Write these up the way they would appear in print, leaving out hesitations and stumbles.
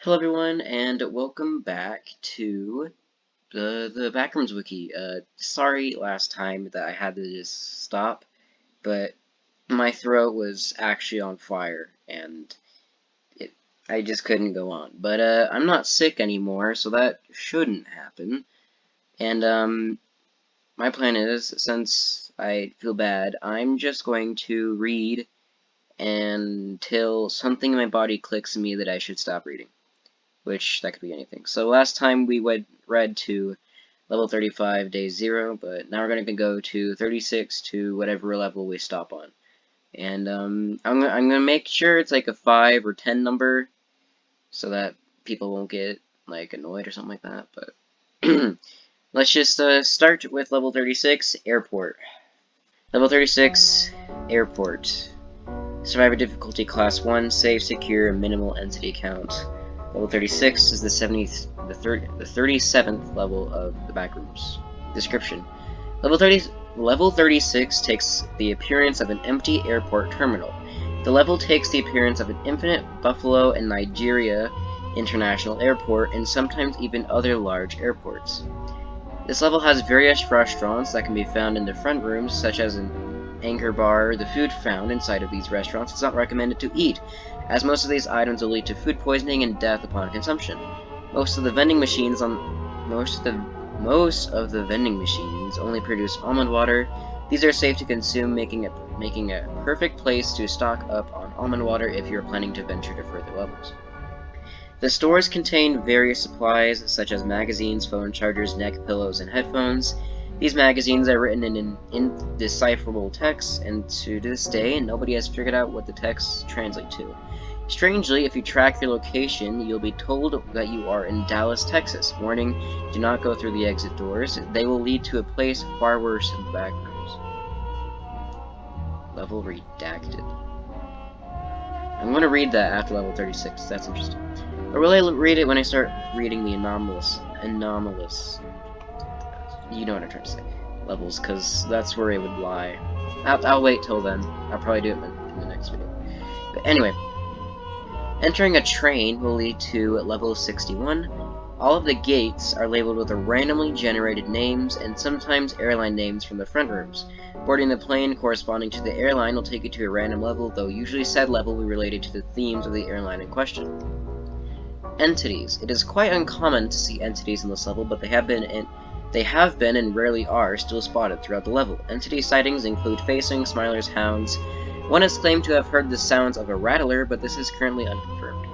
Hello everyone, and welcome back to the Backrooms Wiki. Sorry last time that I had to just stop, but my throat was actually on fire, and I just couldn't go on. But I'm not sick anymore, so that shouldn't happen. And my plan is, since I feel bad, I'm just going to read until something in my body clicks in me that I should stop reading. Which that could be anything. So last time we read to level 35, day 0, but now we're going to go to 36 to whatever level we stop on. And I'm gonna make sure it's like a 5 or 10 number, so that people won't get like annoyed or something like that. But let's just start with level 36, airport. Level 36, airport. Survivor difficulty class 1, safe, secure, minimal entity count. Level 36 is the 37th level of the backrooms. Description: Level 36 takes the appearance of an empty airport terminal. The level takes the appearance of an infinite Buffalo and Nigeria International Airport, and sometimes even other large airports. This level has various restaurants that can be found in the front rooms, such as an anchor bar. The food found inside of these restaurants is not recommended to eat, as most of these items will lead to food poisoning and death upon consumption. Most of the vending machines only produce almond water. These are safe to consume, making a perfect place to stock up on almond water if you're planning to venture to further levels. The stores contain various supplies such as magazines, phone chargers, neck pillows, and headphones. These magazines are written in an indecipherable text, and to this day, nobody has figured out what the texts translate to. Strangely, if you track your location, you'll be told that you are in Dallas, Texas. Warning, do not go through the exit doors. They will lead to a place far worse than the back rooms. Level redacted. I'm going to read that after level 36. That's interesting. Or will I read it when I start reading the anomalous, you know what I'm trying to say, levels, because that's where it would lie. I'll wait till then. I'll probably do it in the next video. But anyway, entering a train will lead to level 61. All of the gates are labeled with randomly generated names and sometimes airline names from the front rooms. Boarding the plane corresponding to the airline will take you to a random level, though usually said level will be related to the themes of the airline in question. Entities. It is quite uncommon to see entities in this level, but they have been and rarely are still spotted throughout the level. Entity sightings include facing, smilers, hounds. One has claimed to have heard the sounds of a rattler, but this is currently unconfirmed.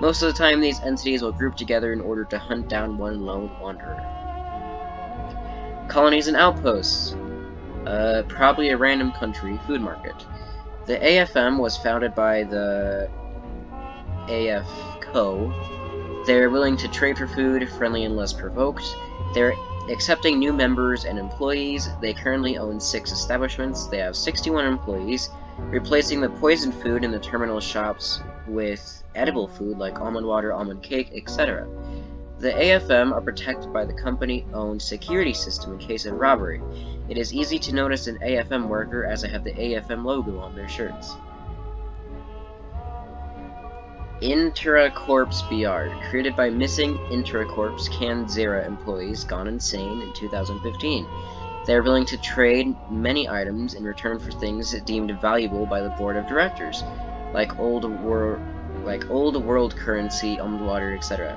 Most of the time, these entities will group together in order to hunt down one lone wanderer. Colonies and outposts. Probably a random country food market. The AFM was founded by the AFCO. They're willing to trade for food, friendly unless provoked. They're accepting new members and employees. They currently own 6 establishments. They have 61 employees, replacing the poisoned food in the terminal shops with edible food like almond water, almond cake, etc. The AFM are protected by the company-owned security system in case of robbery. It is easy to notice an AFM worker as I have the AFM logo on their shirts. Intracorps BR, created by missing Intracorps Canzera employees gone insane in 2015. They are willing to trade many items in return for things deemed valuable by the board of directors, like old world currency, almond water, etc.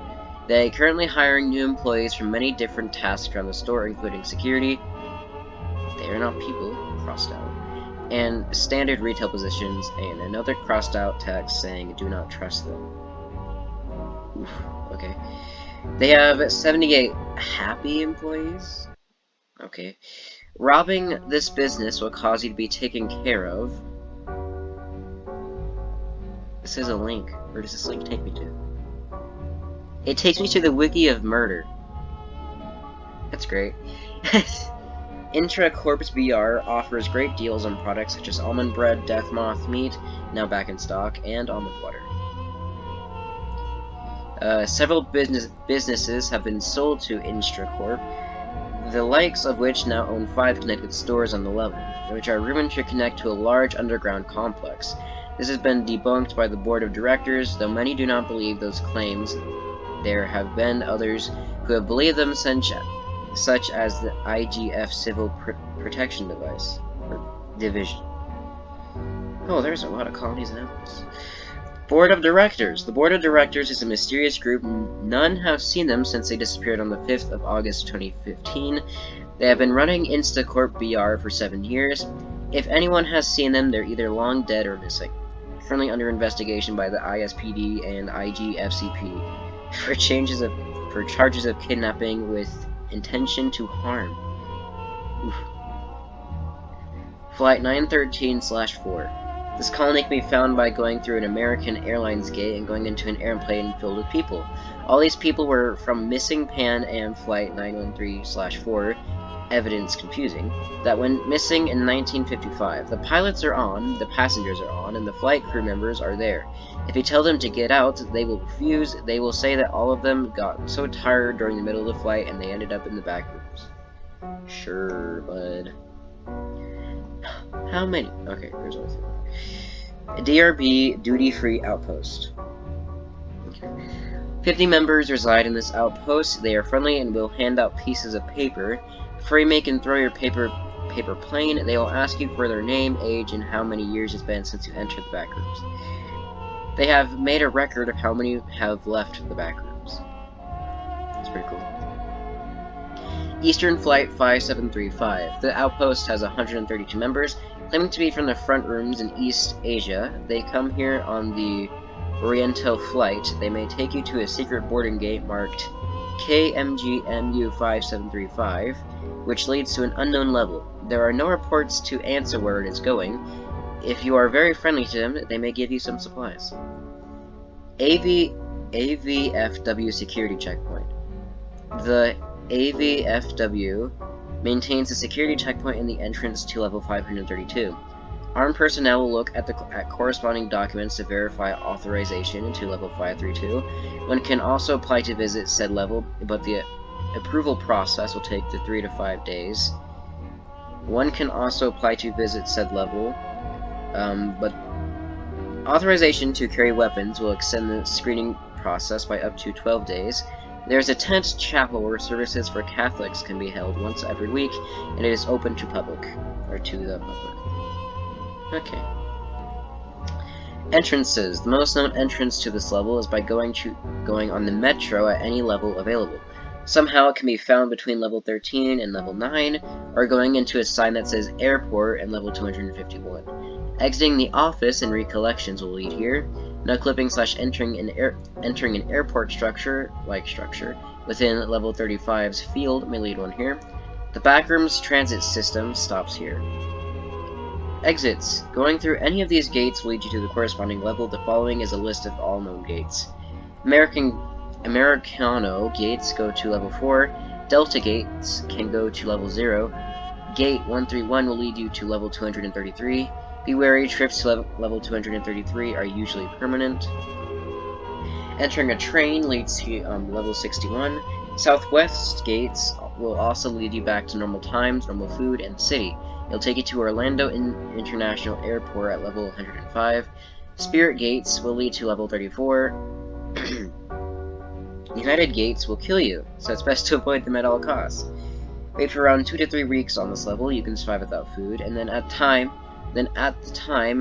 They are currently hiring new employees for many different tasks around the store, including security. They are not people, crossed out. And standard retail positions, and another crossed out text saying do not trust them. Oof, okay. They have 78 happy employees. Okay. Robbing this business will cause you to be taken care of. This is a link. Where does this link take me to? It takes me to the wiki of murder. That's great. Intracorps BR offers great deals on products such as almond bread, death moth meat, now back in stock, and almond water. Several businesses have been sold to Intracorp, the likes of which now own 5 connected stores on the level, which are rumored to connect to a large underground complex. This has been debunked by the board of directors, though many do not believe those claims. There have been others who have believed them, such as the IGF Civil Protection Division. Oh, there's a lot of colonies and outposts. Board of Directors. The Board of Directors is a mysterious group. None have seen them since they disappeared on the 5th of August 2015. They have been running Instacorp BR for 7 years. If anyone has seen them, they're either long dead or missing. Currently under investigation by the ISPD and IGFCP for charges of kidnapping with intention to harm. Oof. Flight 913/4. This colony can be found by going through an American Airlines gate and going into an airplane filled with people. All these people were from missing Pan Am Flight 913/4. Evidence confusing. That went missing in 1955. The pilots are on, the passengers are on, and the flight crew members are there. If you tell them to get out, they will refuse. They will say that all of them got so tired during the middle of the flight and they ended up in the back rooms. Sure, bud. How many? Okay, there's always a DRB duty-free outpost. Okay. 50 members reside in this outpost. They are friendly and will hand out pieces of paper. Before you make and throw your paper plane, they will ask you for their name, age, and how many years it's been since you entered the back rooms. They have made a record of how many have left the back rooms. That's pretty cool. Eastern Flight 5735. The outpost has 132 members, claiming to be from the front rooms in East Asia. They come here on the Oriental flight. They may take you to a secret boarding gate marked KMGMU 5735, which leads to an unknown level. There are no reports to answer where it is going. If you are very friendly to them, they may give you some supplies. AVFW Security Checkpoint. The AVFW maintains a security checkpoint in the entrance to level 532. Armed personnel will look at corresponding documents to verify authorization into level 532. One can also apply to visit said level, but the approval process will take 3 to 5 days. One can also apply to visit said level, but authorization to carry weapons will extend the screening process by up to 12 days. There is a tent chapel where services for Catholics can be held once every week, and it is open to public, or to the public. Okay. Entrances. The most known entrance to this level is by going on the metro at any level available. Somehow it can be found between level 13 and level 9, or going into a sign that says Airport and level 251. Exiting the office and recollections will lead here. No clipping / entering an airport structure within level 35's field may lead one here. The backrooms transit system stops here. Exits. Going through any of these gates will lead you to the corresponding level. The following is a list of all known gates. Americano gates go to level 4. Delta gates can go to level 0. Gate 131 will lead you to level 233. Be wary, trips to level 233 are usually permanent. Entering a train leads to level 61. Southwest gates will also lead you back to normal times, normal food, and city. It'll take you to Orlando International Airport at level 105. Spirit gates will lead to level 34. United gates will kill you, so it's best to avoid them at all costs. Wait for around 2 to 3 weeks on this level. You can survive without food, and then at the time,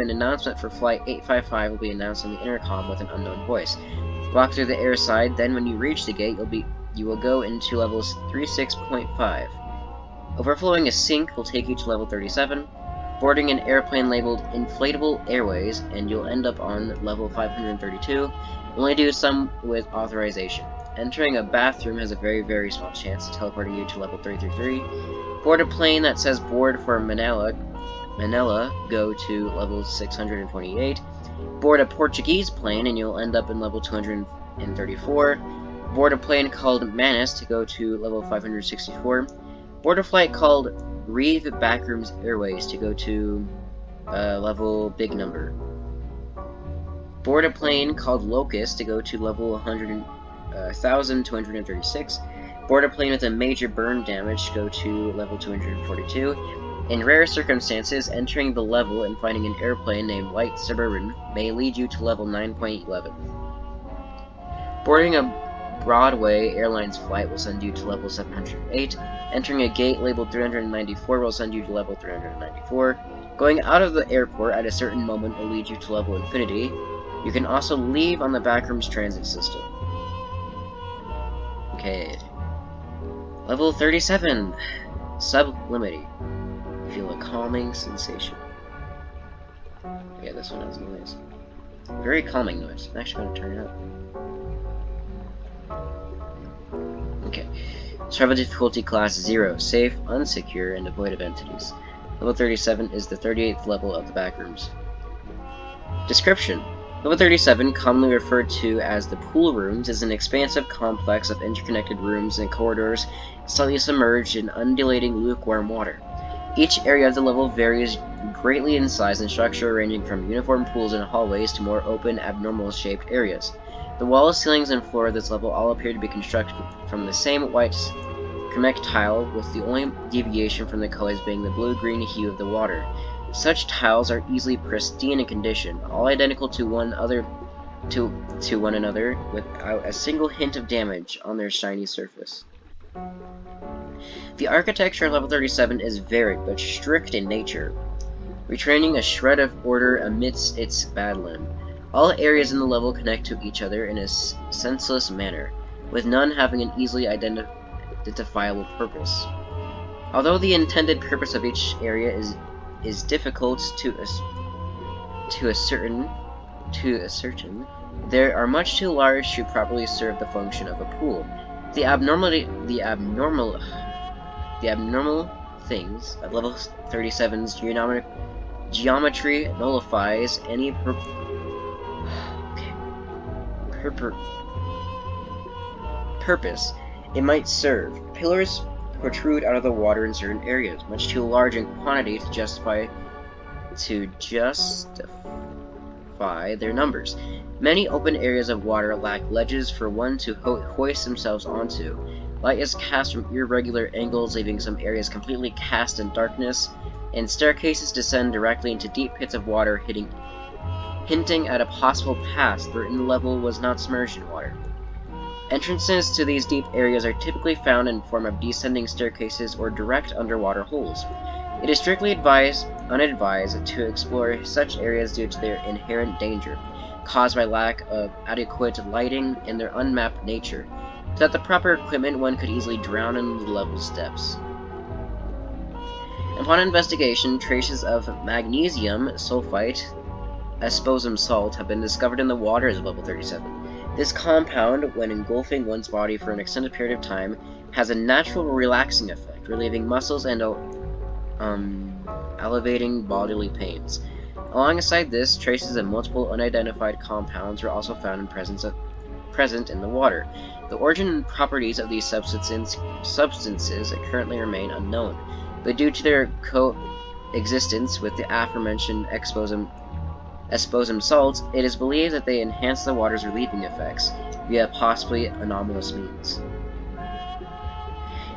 an announcement for Flight 855 will be announced on the intercom with an unknown voice. Walk through the air side, then when you reach the gate, you will go into levels 36.5. Overflowing a sink will take you to level 37. Boarding an airplane labeled Inflatable Airways, and you'll end up on level 532. Only do some with authorization. Entering a bathroom has a very, very small chance of teleporting you to level 333. Board a plane that says board for Manila, go to level 628. Board a Portuguese plane and you'll end up in level 234. Board a plane called Manus to go to level 564. Board a flight called Reeve Backrooms Airways to go to level big number. Board a plane called Locust to go to level 1236. Board a plane with a major burn damage to go to level 242. In rare circumstances, entering the level and finding an airplane named White Suburban may lead you to level 9.11. Boarding a Broadway Airlines flight will send you to level 708. Entering a gate labeled 394 will send you to level 394. Going out of the airport at a certain moment will lead you to level infinity. You can also leave on the backrooms transit system. Okay. Level 37. Sublimity. Feel a calming sensation. Yeah, this one has noise. Very calming noise. I'm actually going to turn it up. Okay. Survival difficulty class 0. Safe, unsecure, and devoid of entities. Level 37 is the 38th level of the backrooms. Description. Level 37, commonly referred to as the pool rooms, is an expansive complex of interconnected rooms and corridors slightly submerged in undulating lukewarm water. Each area of the level varies greatly in size and structure, ranging from uniform pools and hallways to more open, abnormal-shaped areas. The walls, ceilings, and floor of this level all appear to be constructed from the same white ceramic tile, with the only deviation from the colors being the blue-green hue of the water. Such tiles are easily pristine in condition, all identical to one another, without a single hint of damage on their shiny surface. The architecture of level 37 is varied but strict in nature, retaining a shred of order amidst its badland. All areas in the level connect to each other in a senseless manner, with none having an easily identifiable purpose. Although the intended purpose of each area is difficult to ascertain, they are much too large to properly serve the function of a pool. The abnormal things of level 37's geometry nullifies any purpose it might serve. Pillars protrude out of the water in certain areas, much too large in quantity to justify their numbers. Many open areas of water lack ledges for one to hoist themselves onto. Light is cast from irregular angles, leaving some areas completely cast in darkness, and staircases descend directly into deep pits of water, hinting at a possible past wherein the level was not submerged in water. Entrances to these deep areas are typically found in form of descending staircases or direct underwater holes. It is strictly unadvised to explore such areas due to their inherent danger, caused by lack of adequate lighting and their unmapped nature. Without the proper equipment, one could easily drown in the level's depths. Upon investigation, traces of magnesium sulfite, esposum salt, have been discovered in the waters of level 37. This compound, when engulfing one's body for an extended period of time, has a natural relaxing effect, relieving muscles and alleviating bodily pains. Alongside this, traces of multiple unidentified compounds were also found in present in the water. The origin and properties of these substances currently remain unknown, but due to their coexistence with the aforementioned esposum salts, it is believed that they enhance the water's relieving effects via possibly anomalous means.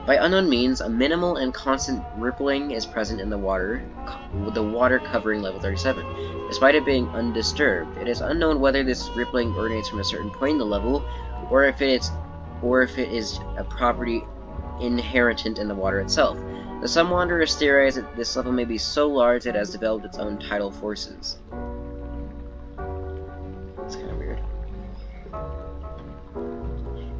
By unknown means, a minimal and constant rippling is present in the water covering level 37. Despite it being undisturbed, it is unknown whether this rippling originates from a certain point in the level, or if it is a property inherent in the water itself. Some wanderers theorize that this level may be so large it has developed its own tidal forces. That's kind of weird.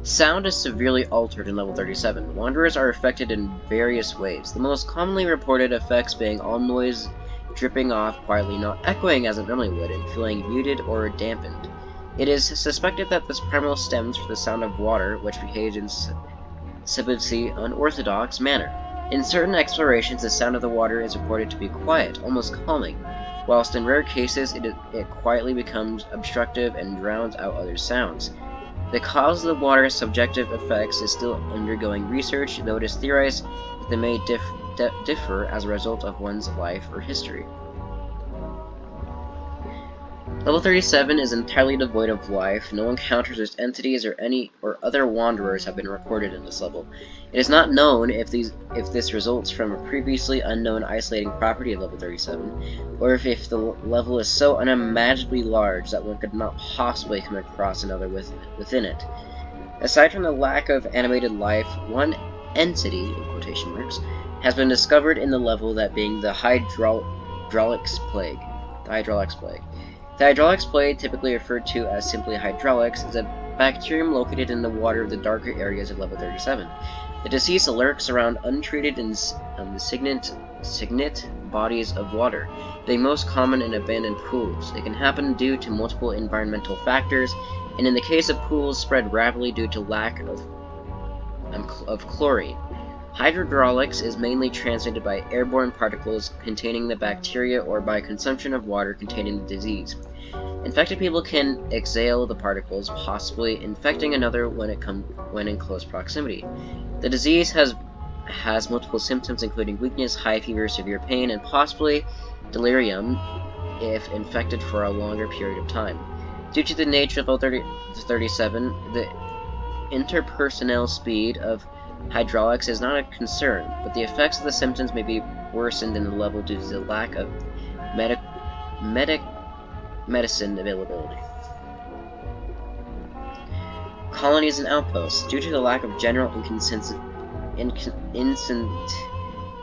Sound is severely altered in level 37. Wanderers are affected in various ways, the most commonly reported effects being all noise dripping off quietly, not echoing as it normally would, and feeling muted or dampened. It is suspected that this primarily stems from the sound of water, which behaves in subtly unorthodox manner. In certain explorations, the sound of the water is reported to be quiet, almost calming, whilst in rare cases it quietly becomes obstructive and drowns out other sounds. The cause of the water's subjective effects is still undergoing research, though it is theorized that they may differ as a result of one's life or history. Level 37 is entirely devoid of life. No encounters with entities or other wanderers have been recorded in this level. It is not known if this results from a previously unknown isolating property of level 37, or if the level is so unimaginably large that one could not possibly come across another within it. Aside from the lack of animated life, one entity, in quotation marks, has been discovered in the level, that being the hydraulics plague. The hydraulics plague. The hydraulics plague, typically referred to as simply hydraulics, is a bacterium located in the water of the darker areas of level 37. The disease lurks around untreated and signet bodies of water, being most common in abandoned pools. It can happen due to multiple environmental factors, and in the case of pools, spread rapidly due to lack of chlorine. Hydraulics is mainly transmitted by airborne particles containing the bacteria or by consumption of water containing the disease. Infected people can exhale the particles, possibly infecting another when in close proximity. The disease has multiple symptoms, including weakness, high fever, severe pain, and possibly delirium if infected for a longer period of time. Due to the nature of level 37, the interpersonal speed of hydraulics is not a concern, but the effects of the symptoms may be worsened in the level due to the lack of medicine availability. Colonies and outposts. Due to the lack of general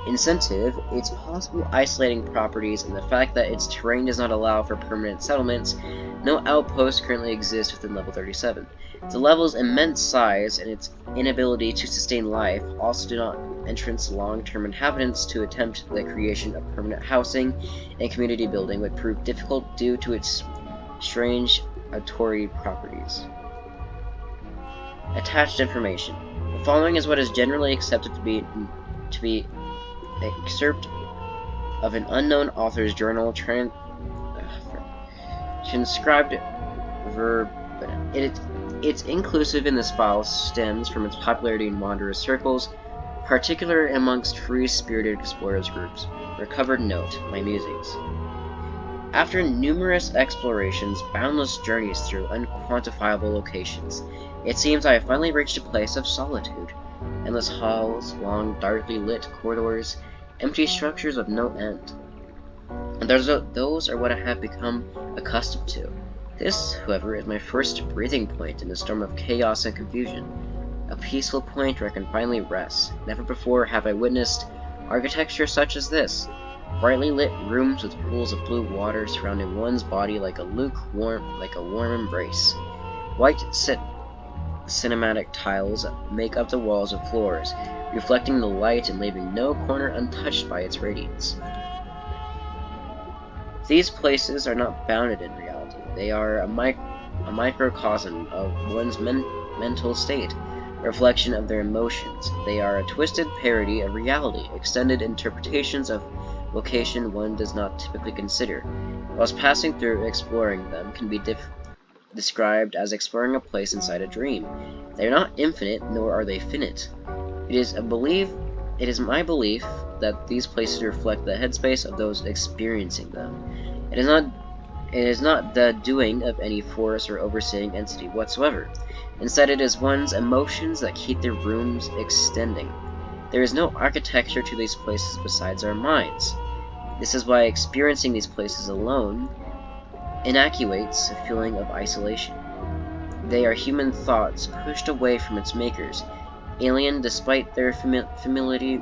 incentive, its possible isolating properties, and the fact that its terrain does not allow for permanent settlements, no outposts currently exist within level 37. The level's immense size and its inability to sustain life also do not entrance long-term inhabitants to attempt the creation of permanent housing, and community building would prove difficult due to its strange authority properties. Attached information. The following is what is generally accepted to be an excerpt of an unknown author's journal, transcribed verbatim. It's inclusive in this file stems from its popularity in wanderer circles, particularly amongst free-spirited explorers groups. Recovered note, my musings. After numerous explorations, boundless journeys through unquantifiable locations, it seems I have finally reached a place of solitude. Endless halls, long, darkly lit corridors, empty structures of no end. And those are what I have become accustomed to. This, however, is my first breathing point in a storm of chaos and confusion. A peaceful point where I can finally rest. Never before have I witnessed architecture such as this. Brightly lit rooms with pools of blue water surrounding one's body like a warm embrace. White cinematic tiles make up the walls and floors, reflecting the light and leaving no corner untouched by its radiance. These places are not bounded in reality. They are a microcosm of one's mental state, a reflection of their emotions. They are a twisted parody of reality, extended interpretations of location one does not typically consider. Whilst passing through, exploring them can be described as exploring a place inside a dream. They are not infinite, nor are they finite. It is my belief that these places reflect the headspace of those experiencing them. It is not the doing of any force or overseeing entity whatsoever. Instead, it is one's emotions that keep their rooms extending. There is no architecture to these places besides our minds. This is why experiencing these places alone inoculates a feeling of isolation. They are human thoughts pushed away from its makers, alien despite their familiarity.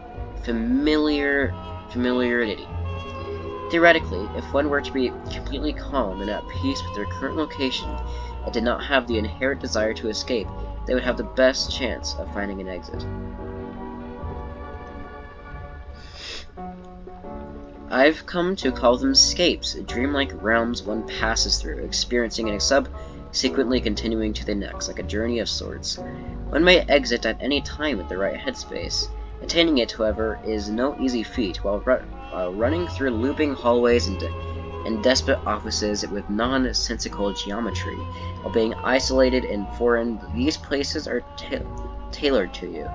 Theoretically, if one were to be completely calm and at peace with their current location and did not have the inherent desire to escape, they would have the best chance of finding an exit. I've come to call them scapes, dreamlike realms one passes through, experiencing and subsequently continuing to the next, like a journey of sorts. One may exit at any time with the right headspace. Attaining it, however, is no easy feat. While running through looping hallways and desperate offices with nonsensical geometry, while being isolated and foreign, these places are tailored to you.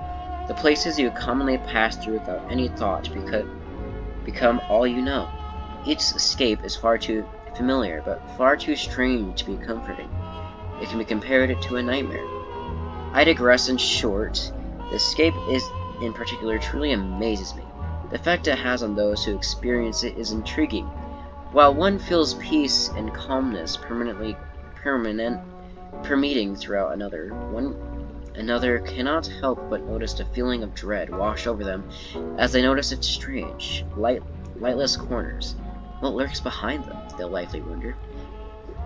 The places you commonly pass through without any thought become all you know. Each escape is far too familiar, but far too strange to be comforting. It can be compared to a nightmare. I digress. In short, the escape in particular truly amazes me. The effect it has on those who experience it is intriguing. While one feels peace and calmness permeating throughout another cannot help but notice a feeling of dread wash over them as they notice its strange, lightless corners. What lurks behind them, they'll likely wonder.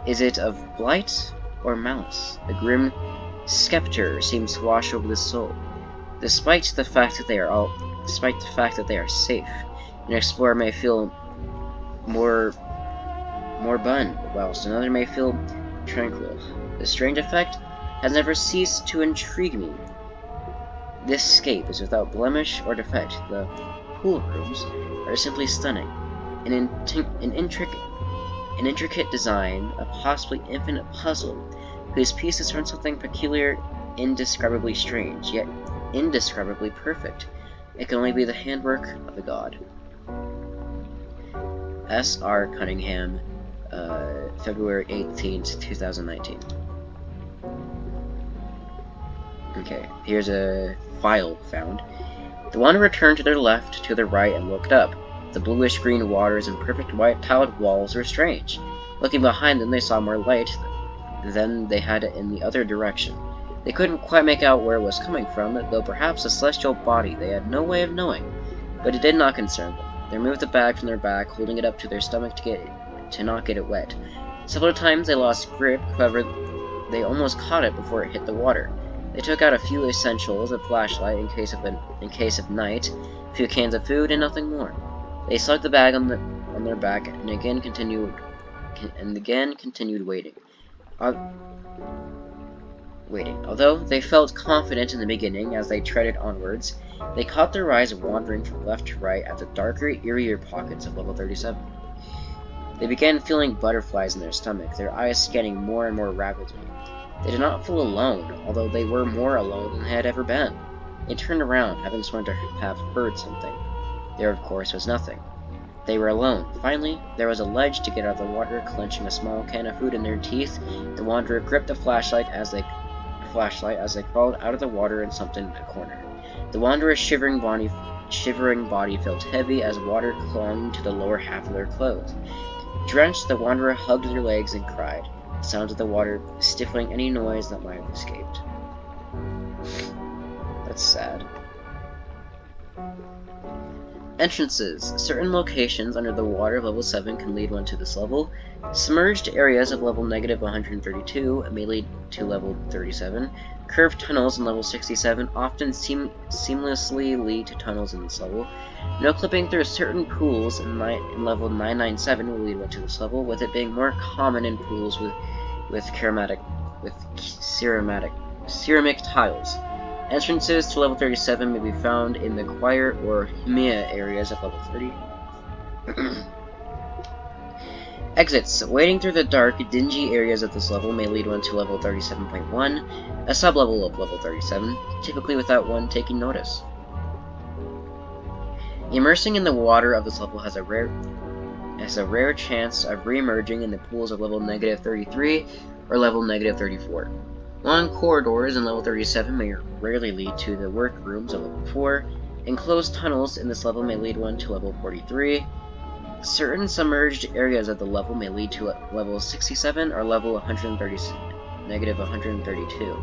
Is it of blight or malice? A grim specter seems to wash over the soul. Despite the fact that they are safe, an explorer may feel more bun, whilst another may feel tranquil. The strange effect has never ceased to intrigue me. This escape is without blemish or defect. The pool rooms are simply stunning. An intricate design, a possibly infinite puzzle, whose pieces turn something peculiar, indescribably strange, yet indescribably perfect. It can only be the handwork of a god. S.R. Cunningham, February 18th, 2019. Okay, here's a file found. The wanderer turned to their left, to their right, and looked up. The bluish-green waters and perfect white tiled walls were strange. Looking behind them, they saw more light than they had in the other direction. They couldn't quite make out where it was coming from, though perhaps a celestial body they had no way of knowing. But it did not concern them. They removed the bag from their back, holding it up to their stomach to not get it wet. Several times they lost grip, however, they almost caught it before it hit the water. They took out a few essentials, a flashlight in case of night, a few cans of food, and nothing more. They slugged the bag on their back and again continued waiting. Although they felt confident in the beginning as they treaded onwards, they caught their eyes wandering from left to right at the darker, eerier pockets of level 37. They began feeling butterflies in their stomach, their eyes scanning more and more rapidly. They did not feel alone, although they were more alone than they had ever been. They turned around, having sworn to have heard something. There, of course, was nothing. They were alone. Finally, there was a ledge to get out of the water. Clenching a small can of food in their teeth, the wanderer gripped the flashlight as they crawled out of the water and slumped in a corner. The wanderer's shivering body felt heavy as water clung to the lower half of their clothes. Drenched, the wanderer hugged their legs and cried, the sounds of the water stifling any noise that might have escaped. That's sad. Entrances. Certain locations under the water of level 7 can lead one to this level. Submerged areas of level -132 may lead to level 37. Curved tunnels in level 67 often seamlessly lead to tunnels in this level. No clipping through certain pools in level 997 will lead one to this level, with it being more common in pools with ceramic tiles. Entrances to level 37 may be found in the choir or hymia areas of level 30. Exits. Wading through the dark, dingy areas of this level may lead one to level 37.1, a sublevel of level 37, typically without one taking notice. Immersing in the water of this level has a rare chance of re-emerging in the pools of level -33 or level -34. Long corridors in level 37 may rarely lead to the workrooms of level 4. Enclosed tunnels in this level may lead one to level 43. Certain submerged areas of the level may lead to level 67 or level -132,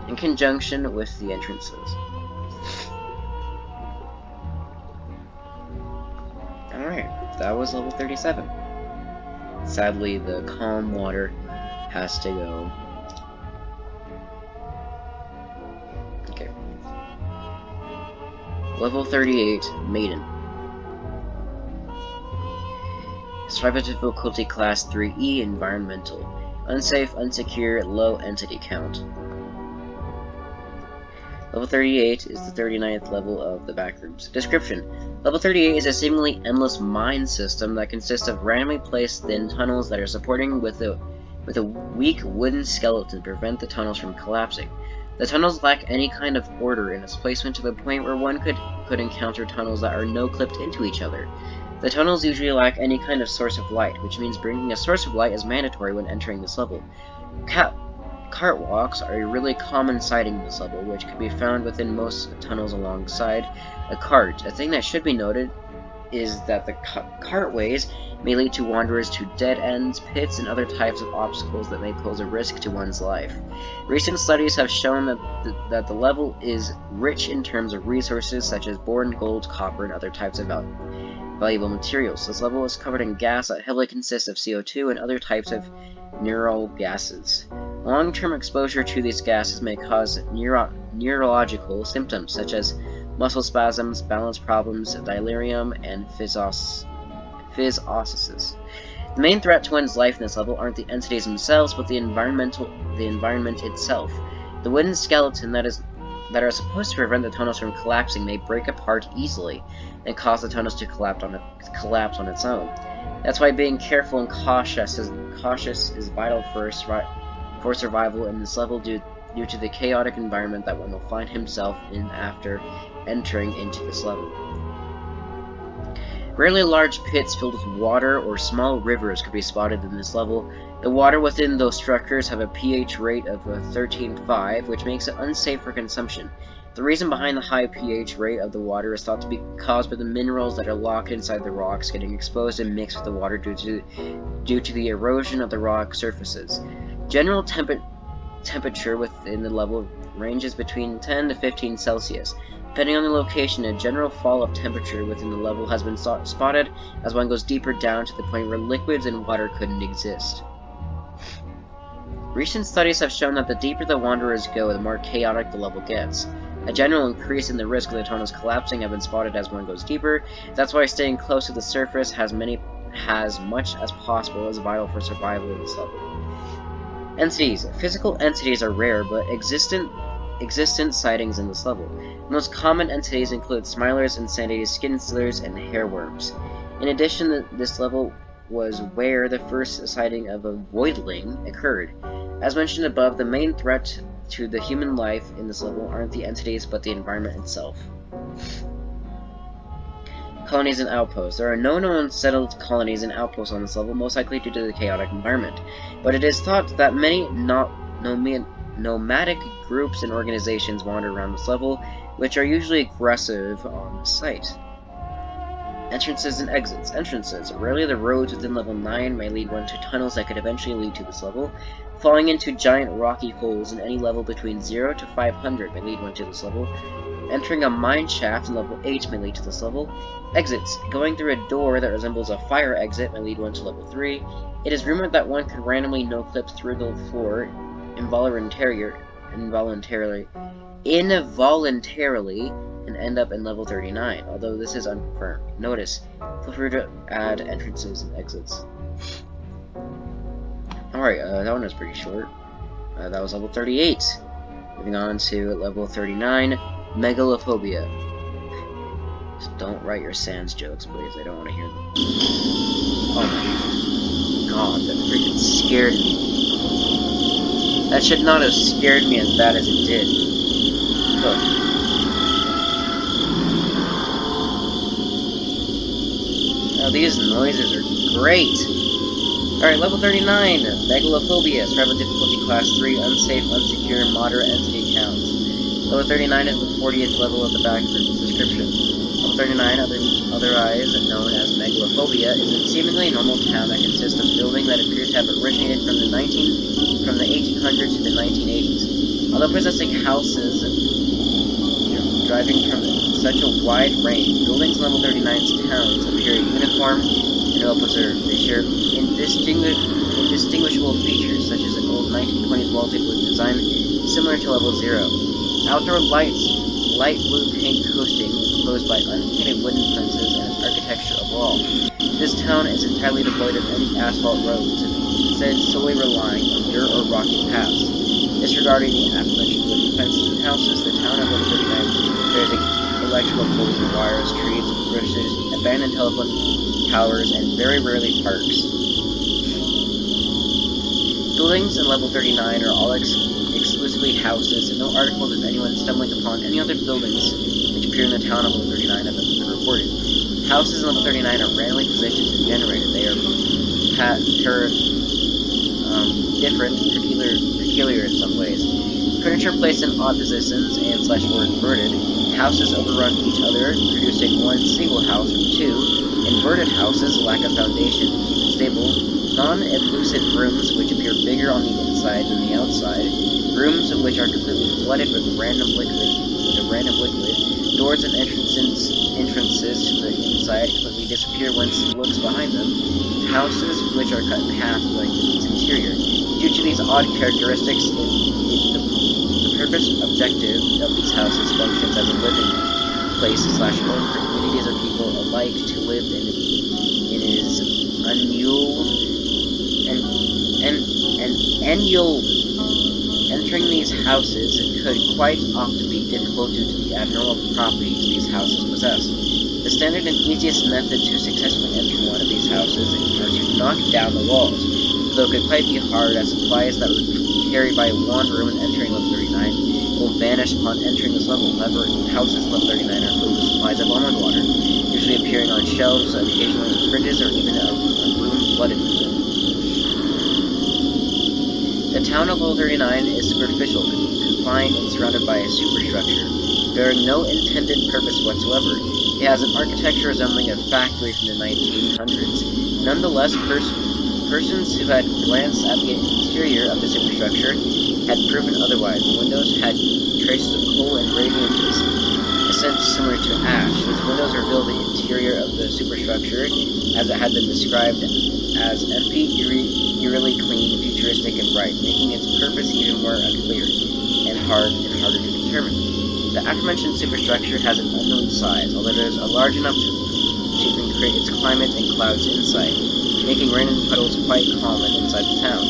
in conjunction with the entrances. Alright, that was level 37. Sadly, the calm water has to go. Okay. Level 38, Maiden. Survival difficulty class 3E, environmental. Unsafe, unsecure, low entity count. Level 38 is the 39th level of the backrooms. Description. Level 38 is a seemingly endless mine system that consists of randomly placed thin tunnels that are supporting with a weak wooden skeleton to prevent the tunnels from collapsing. The tunnels lack any kind of order in its placement to the point where one could encounter tunnels that are no-clipped into each other. The tunnels usually lack any kind of source of light, which means bringing a source of light is mandatory when entering this level. Cart walks are a really common sighting in this level, which can be found within most tunnels alongside a cart. A thing that should be noted is that the cartways may lead to wanderers to dead ends, pits, and other types of obstacles that may pose a risk to one's life. Recent studies have shown that the level is rich in terms of resources such as boron, gold, copper, and other types of valuable materials. This level is covered in gas that heavily consists of CO2 and other types of neural gases. Long-term exposure to these gases may cause neurological symptoms such as muscle spasms, balance problems, delirium, and physosis. The main threat to one's life in this level aren't the entities themselves, but the environment itself. The wooden skeleton that are supposed to prevent the tunnels from collapsing may break apart easily and cause the tunnels to collapse on its own. That's why being careful and cautious is vital for survival in this level due to the chaotic environment that one will find himself in after entering into this level. Rarely large pits filled with water or small rivers could be spotted in this level. The water within those structures have a pH rate of 13.5, which makes it unsafe for consumption. The reason behind the high pH rate of the water is thought to be caused by the minerals that are locked inside the rocks getting exposed and mixed with the water due to the erosion of the rock surfaces. General temperature within the level ranges between 10 to 15 Celsius. Depending on the location, a general fall of temperature within the level has been spotted as one goes deeper down to the point where liquids and water couldn't exist. Recent studies have shown that the deeper the wanderers go, the more chaotic the level gets. A general increase in the risk of the tunnels collapsing have been spotted as one goes deeper. That's why staying close to the surface as much as possible is vital for survival in this level. Entities. Physical entities are rare, but existent sightings in this level. The most common entities include smilers, insanities, skin stealers, and hairworms. In addition, this level was where the first sighting of a voidling occurred. As mentioned above, the main threat to the human life in this level aren't the entities, but the environment itself. Colonies and outposts. There are no known settled colonies and outposts on this level, most likely due to the chaotic environment. But it is thought that many nomadic groups and organizations wander around this level, which are usually aggressive on the site. Entrances and exits. Entrances. Rarely the roads within level 9 may lead one to tunnels that could eventually lead to this level. Falling into giant rocky holes in any level between 0 to 500 may lead one to this level. Entering a mine shaft in level 8 may lead to this level. Exits. Going through a door that resembles a fire exit may lead one to level 3. It is rumored that one could randomly no-clip through the floor involuntarily and end up in level 39, although this is unconfirmed. Notice, feel free to add entrances and exits. Alright, that one was pretty short. That was level 38. Moving on to level 39, Megalophobia. Just don't write your sans jokes, please. I don't want to hear them. Oh my god, that freaking scared me. That should not have scared me as bad as it did. Look. Now these noises are great. Alright, level 39, Megalophobia, survival difficulty class 3, unsafe, unsecure, moderate entity counts. Level 39 is the 40th level of the backrooms. Description. Level 39, otherwise known as Megalophobia, is a seemingly normal town that consists of buildings that appear to have originated from the 1800s to the 1980s. Although possessing houses driving from such a wide range, buildings in level 39's towns appear uniform and well preserved. They share indistinguishable features such as an old 1920s wallpaper with design similar to level 0. Outdoor light blue paint coasting enclosed by unpainted wooden fences and architecture of wall. This town is entirely devoid of any asphalt roads, instead solely relying on dirt or rocky paths. Disregarding the aforementioned wooden fences and houses, the town of level 39 bears electrical poles and wires, trees, bushes, abandoned telephone towers, and very rarely parks. Buildings in level 39 are all exclusively houses, and no articles of anyone stumbling upon any other buildings which appear in the town of level 39 have been reported. Houses in level 39 are randomly positioned and generated. They are different, peculiar in some ways. Furniture placed in odd positions and / or inverted. Houses overrun each other, producing one single house from two. Inverted houses lack a foundation to keep it stable. Non-elusive rooms which appear bigger on the inside than the outside. Rooms which are completely flooded with random liquid. Doors and entrances to the inside completely disappear once it looks behind them. Houses which are cut in half going to its interior. Due to these odd characteristics, the purpose objective of these houses functions as a living place / home for communities of people alike to live in is annual. Entering these houses could quite often be difficult due to the abnormal properties these houses possess. The standard and easiest method to successfully enter one of these houses are to knock down the walls, though it could quite be hard as supplies that were carried by a wanderer when entering level 39 will vanish upon entering this level. However, houses level 39 are filled with supplies of almond water, usually appearing on shelves, occasionally in fridges, or even a room flooded with it. The town of level 39 is superficial, confined and surrounded by a superstructure, bearing no intended purpose whatsoever. It has an architecture resembling a factory from the 1900s. Nonetheless, persons who had glanced at the interior of the superstructure had proven otherwise. The windows had traces of coal and radiances, a scent similar to ash. These windows reveal the interior of the superstructure as it had been described as empty, eerily clean, futuristic, and bright, making its purpose even more unclear and harder to determine. The aforementioned superstructure has an unknown size, although it is large enough to create its climate and clouds inside, making rain and puddles quite common inside the town.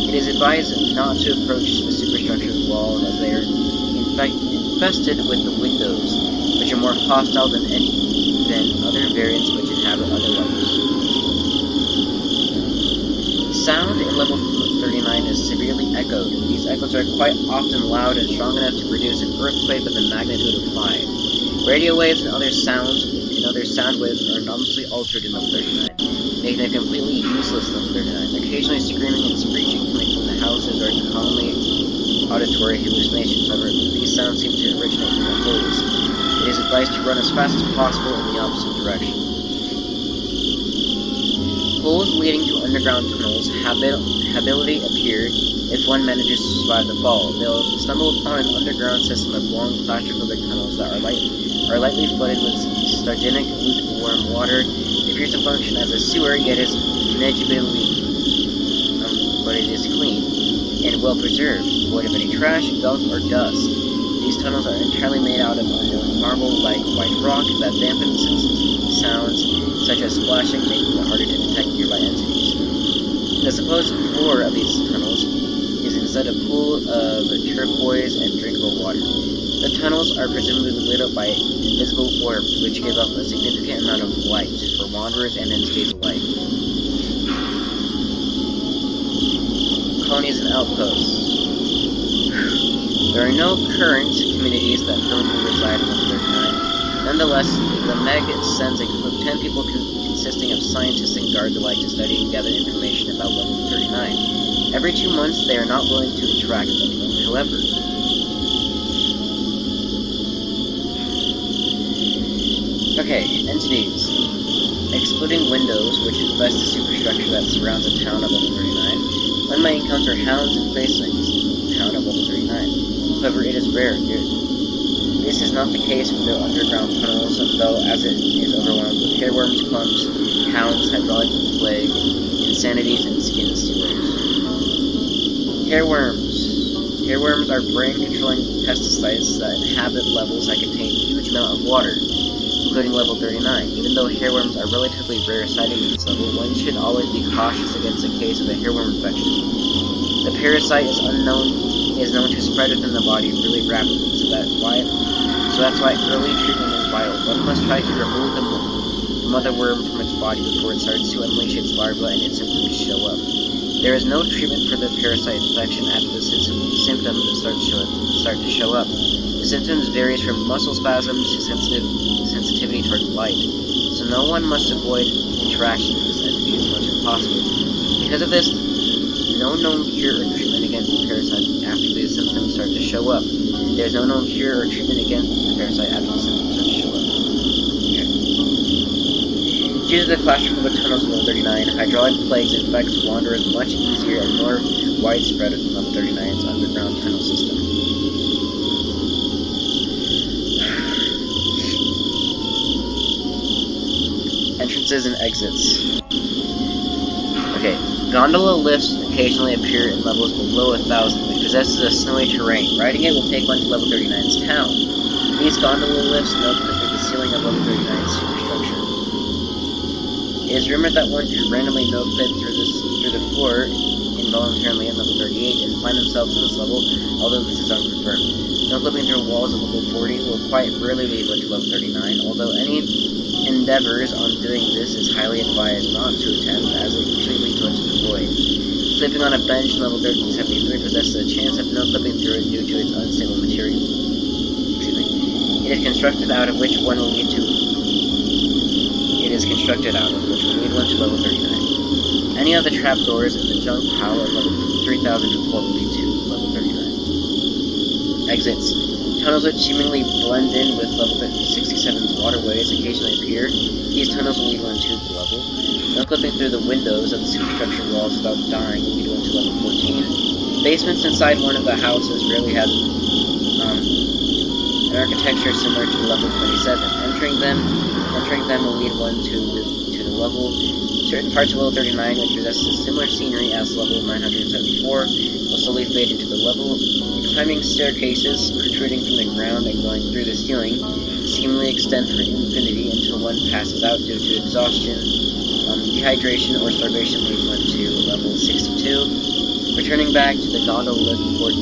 It is advised not to approach the superstructure's walls as they are infested with the windows, which are more hostile than other variants which inhabit other levels. Sound in level 39 is severely echoed. These echoes are quite often loud and strong enough to produce an earthquake of the magnitude of 5. Radio waves and other sound waves are enormously altered in level 39, making it completely useless in level 39. Occasionally screaming and screeching coming from the houses are commonly auditory hallucinations. However, these sounds seem to originate from the holes. It is advised to run as fast as possible in the opposite direction. Holes leading to underground tunnels habitually appear if one manages to survive the fall. They'll stumble upon an underground system of long claustrophobic tunnels that are lightly flooded with stargenic, lukewarm water. It appears to function as a sewer, yet is negligibly, but it is clean and well preserved, void of any trash, gunk, or dust. These tunnels are entirely made out of unknown marble-like white rock that dampens sounds such as splashing, making it harder to detect nearby entities. The supposed floor of these tunnels is instead a pool of turquoise and drinkable water. The tunnels are presumably lit up by invisible orbs, which give off a significant amount of light for wanderers and entities alike. Colonies and outposts. There are no current communities that permanently reside in level 39. Nonetheless, the Meg sends a group of 10 people consisting of scientists and guards alike to study and gather information about level 39. Every 2 months, they are not willing to interact with anyone, however. Okay, entities. Excluding windows, which infest the superstructure that surrounds the town of level 39, one might encounter hounds and facelings in the town of level 39. However, it is rare. This is not the case with the underground tunnels, though, as it is overwhelmed with hairworms, clumps, hounds, hydraulic plague, insanities, and skin stealers. Hairworms. Hairworms are brain-controlling pesticides that inhabit levels that contain a huge amount of water, including level 39. Even though hairworms are relatively rare sighting in this level, one should always be cautious against a case of a hairworm infection. The parasite is known to spread within the body really rapidly, so that's why early treatment is vital. One must try to remove the mother worm from its body before it starts to unleash its larvae and its symptoms show up. There is no treatment for the parasite infection after the symptoms start to show up. The symptoms varies from muscle spasms to sensitivity toward light, so no one must avoid interaction with this entity as much as possible. Because of this, no known cure or treatment against the parasite after the symptoms start to show up. There is no known cure or treatment against the parasite after the symptoms start to show up. Okay. Due to the classroom of the tunnels of level 39, hydraulic plagues infect wanderers much easier and more widespread than level 39's underground tunnel system. Entrances and exits. Okay, gondola lifts occasionally appear in levels below 1,000, which possesses a snowy terrain. Riding it will take one to level 39's town. These gondola lifts note that through the ceiling of level 39's superstructure. It is rumored that one could randomly no-clip through the floor involuntarily at level 38 and find themselves on this level, although this is unconfirmed. No-clipping through walls at level 40 will quite rarely lead one to level 39, although any endeavors on doing this is highly advised not to attempt, as it usually leads one to the void. Sleeping on a bench in level 73 possesses a chance of no-clipping through it due to its unstable material. It is constructed out of which one will lead to... It is constructed out of which will lead one to level 39. Any of the trapdoors in the junk pile at level 3012 will lead to level 39. Exits. Tunnels which seemingly blend in with level 67's waterways occasionally appear. These tunnels will lead one to the level. No clipping through the windows of the superstructure walls without dying will lead one to level 14. Basements inside one of the houses rarely have an architecture similar to level 27. Entering them will lead one to the level. Certain parts of level 39, which possesses similar scenery as level 974, will slowly fade into the level. Climbing staircases protruding from the ground and going through the ceiling seemingly extend for infinity until one passes out due to exhaustion, dehydration, or starvation leads one to level 62. Returning back to the gondola lift before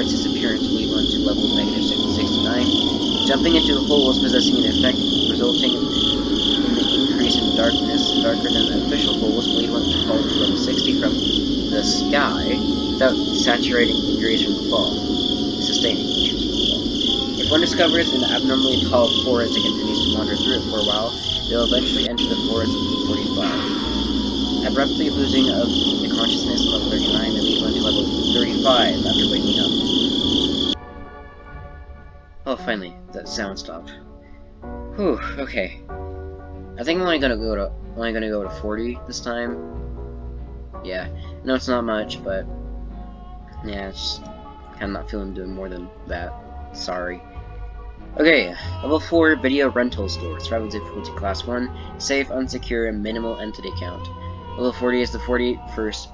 its disappearance will lead one to level negative 69. Jumping into holes possessing an effect resulting in the increase in darkness, darker than the official holes, will lead one to fall to level 60 from the sky, without saturating degrees from the fall, sustaining degrees from the fall. If one discovers an abnormally tall forest and continues to wander through it for a while, they will eventually enter the forest at 45. Abruptly losing of the consciousness at level 39, they lead one to level 35 after waking up. Oh, finally, that sound stopped. Whew, okay. I think I'm only gonna go to 40 this time. Yeah, no, it's not much, but yeah, it's kind of not feeling doing more than that. Sorry. Okay, level 4 video rental store. Survival difficulty class 1. Safe, unsecure, and minimal entity count. Level 40 is the 41st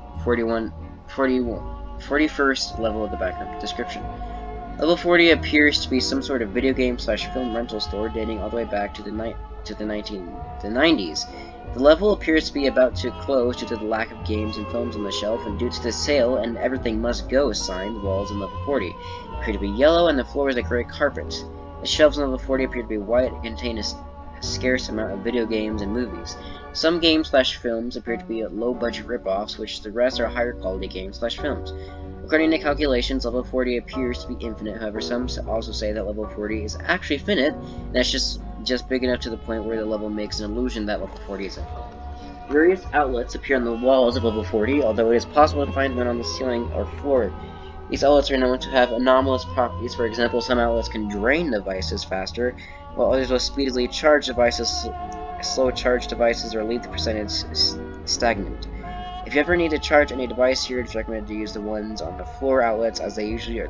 level of the background. Description. Level 40 appears to be some sort of video game / film rental store dating all the way back to the 90s. The level appears to be about to close due to the lack of games and films on the shelf, and due to the sale and everything must go sign, the walls in level 40 appear to be yellow and the floor is a gray carpet. The shelves in level 40 appear to be white and contain a scarce amount of video games and movies. Some games / films appear to be low-budget rip-offs, which the rest are higher quality games / films. According to calculations, level 40 appears to be infinite, however some also say that level 40 is actually finite, and that's just big enough to the point where the level makes an illusion that level 40 is infinite. Various outlets appear on the walls of level 40, although it is possible to find one on the ceiling or floor. These outlets are known to have anomalous properties. For example, some outlets can drain devices faster, while others will speedily charge devices, slow charge devices, or leave the percentage stagnant. If you ever need to charge any device here, it's recommended to use the ones on the floor outlets, as they usually are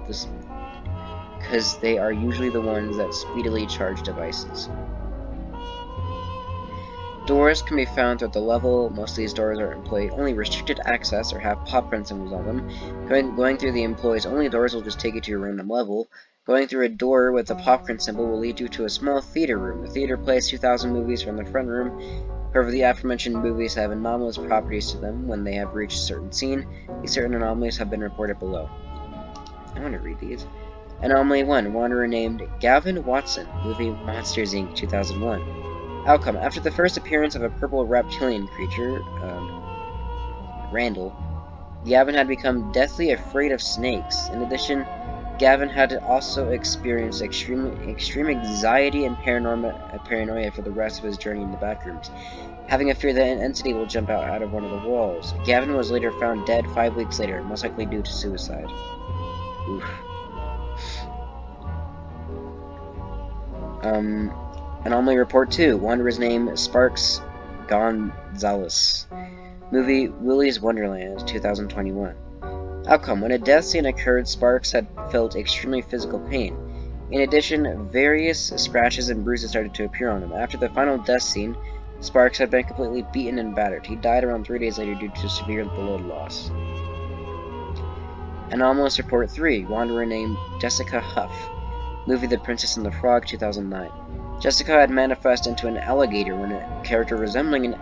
because they are usually the ones that speedily charge devices. Doors can be found throughout the level. Most of these doors are employee only restricted access or have pop print symbols on them. Going through the employees only doors will just take you to your random level. Going through a door with a pop print symbol will lead you to a small theater room. The theater plays 2,000 movies from the front room. However, the aforementioned movies have anomalous properties to them when they have reached a certain scene. These certain anomalies have been reported below. I want to read these. Anomaly 1. Wanderer named Gavin Watson. Movie Monsters, Inc. 2001. Outcome. After the first appearance of a purple reptilian creature, Randall, Gavin had become deathly afraid of snakes. In addition, Gavin had also experienced extreme anxiety and paranoia for the rest of his journey in the backrooms, having a fear that an entity will jump out of one of the walls. Gavin was later found dead 5 weeks later, most likely due to suicide. Oof. Anomaly Report 2. Wanderer's name, Sparks Gonzalez. Movie, Willy's Wonderland, 2021. Outcome. When a death scene occurred, Sparks had felt extremely physical pain. In addition, various scratches and bruises started to appear on him. After the final death scene, Sparks had been completely beaten and battered. He died around 3 days later due to severe blood loss. Anomalous Report 3. Wanderer named Jessica Huff. Movie The Princess and the Frog, 2009. Jessica had manifested into an alligator when a character resembling an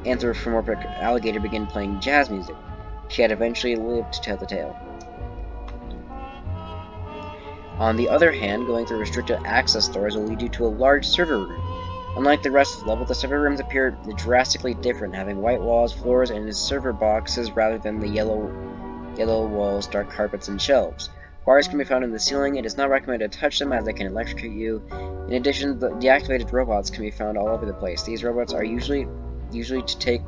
anthropomorphic alligator began playing jazz music. She had eventually lived to tell the tale. On the other hand, going through restricted access doors will lead you to a large server room. Unlike the rest of the level, the server rooms appear drastically different, having white walls, floors, and server boxes rather than the yellow walls, dark carpets, and shelves. Wires can be found in the ceiling. It is not recommended to touch them as they can electrocute you. In addition, the deactivated robots can be found all over the place. These robots are usually to take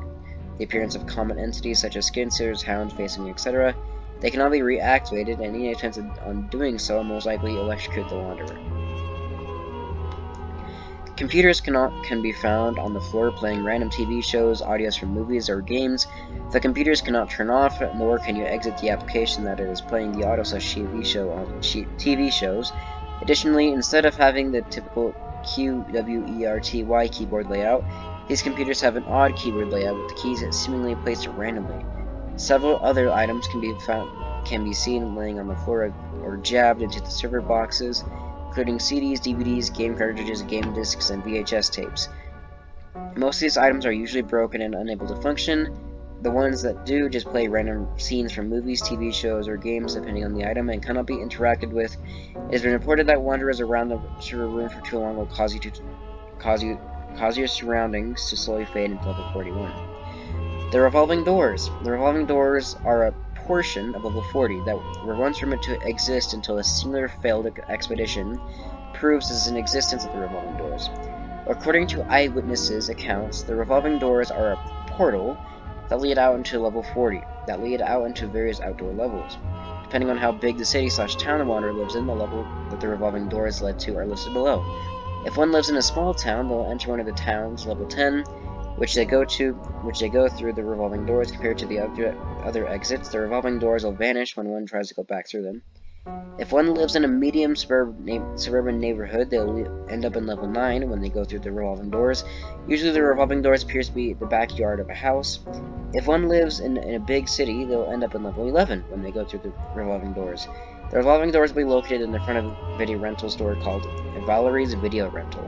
the appearance of common entities such as skin seers, hounds, facing, etc. They cannot be reactivated, and any attempt on doing so will most likely electrocute the Wanderer. Computers can be found on the floor playing random TV shows, audios from movies, or games. The computers cannot turn off, nor can you exit the application that is playing the audio/TV shows. Additionally, instead of having the typical QWERTY keyboard layout, these computers have an odd keyboard layout with the keys seemingly placed randomly. Several other items can be seen laying on the floor or jabbed into the server boxes, including CDs, DVDs, game cartridges, game discs, and VHS tapes. Most of these items are usually broken and unable to function. The ones that do just play random scenes from movies, TV shows, or games depending on the item and cannot be interacted with. It has been reported that wanderers around the server room for too long will cause your surroundings to slowly fade into level 41. The revolving doors. The revolving doors are a portion of level 40 that were once rumored to exist until a singular failed expedition proves the existence of the revolving doors. According to eyewitnesses' accounts, the revolving doors are a portal that lead out into level 40, that lead out into various outdoor levels. Depending on how big the city/town the wanderer lives in, the level that the revolving doors led to are listed below. If one lives in a small town, they'll enter one of the towns, level 10, which they go through the revolving doors. Compared to the other exits, the revolving doors will vanish when one tries to go back through them. If one lives in a medium suburban neighborhood, they'll end up in level 9 when they go through the revolving doors. Usually the revolving doors appears to be the backyard of a house. If one lives in a big city, they'll end up in level 11 when they go through the revolving doors. The revolving doors will be located in the front of a video rental store called Valerie's Video Rental.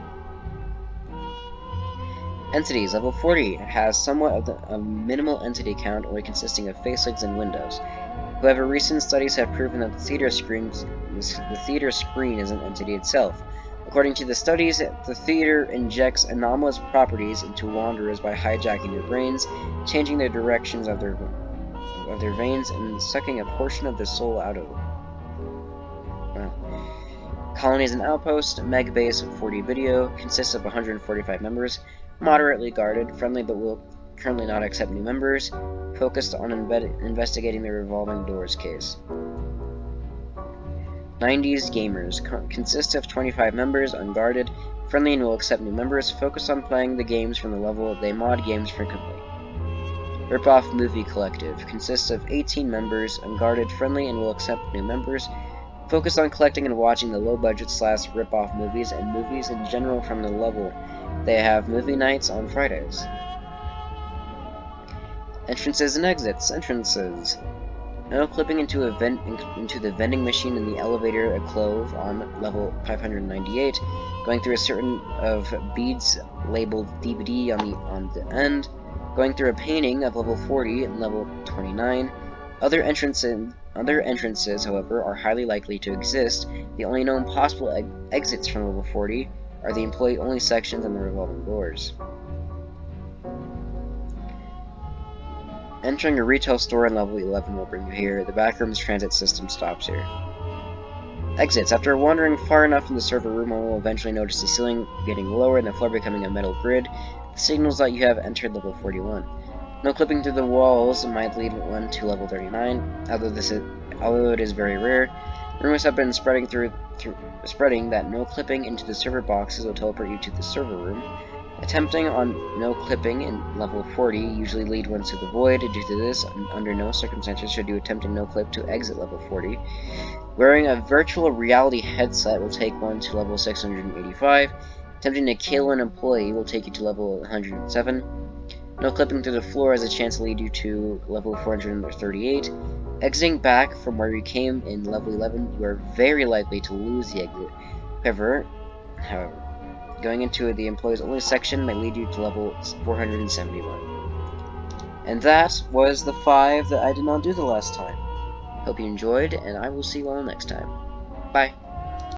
Entities. Level 40 has somewhat of a minimal entity count, only consisting of facelids and windows. However, recent studies have proven that the theater screen is an entity itself. According to the studies, the theater injects anomalous properties into wanderers by hijacking their brains, changing the directions of their veins, and sucking a portion of their soul out of them. Wow. Colony is an outpost. Meg base of 40 video consists of 145 members. Moderately guarded, friendly but will currently not accept new members, focused on investigating the revolving doors case. 90s Gamers consists of 25 members, unguarded, friendly and will accept new members, focused on playing the games from the level. They mod games frequently. Ripoff Movie Collective consists of 18 members, unguarded, friendly and will accept new members, focused on collecting and watching the low-budget / rip-off movies and movies in general from the level. They have movie nights on Fridays. Entrances and exits. Entrances. No clipping into the vending machine in the elevator a clove on level 598. Going through a certain of beads labeled DVD on the end. Going through a painting of level 40 and level 29. Other entrances, however, are highly likely to exist. The only known possible exits from level 40 are the employee-only sections and the revolving doors. Entering a retail store in level 11 will bring you here. The backrooms transit system stops here. Exits. After wandering far enough in the server room, one will eventually notice the ceiling getting lower and the floor becoming a metal grid. The signals that you have entered level 41. No clipping through the walls might lead one to level 39, although it is very rare. Rumors have been spreading that no clipping into the server boxes will teleport you to the server room. Attempting on no clipping in level 40 usually lead one to the void. Due to this, under no circumstances should you attempt a no clip to exit level 40. Wearing a virtual reality headset will take one to level 685. Attempting to kill an employee will take you to level 107. No clipping through the floor has a chance to lead you to level 438. Exiting back from where you came in level 11, you are very likely to lose the exit. However, going into the employees only section might lead you to level 471. And that was the 5 that I did not do the last time. Hope you enjoyed, and I will see you all next time. Bye.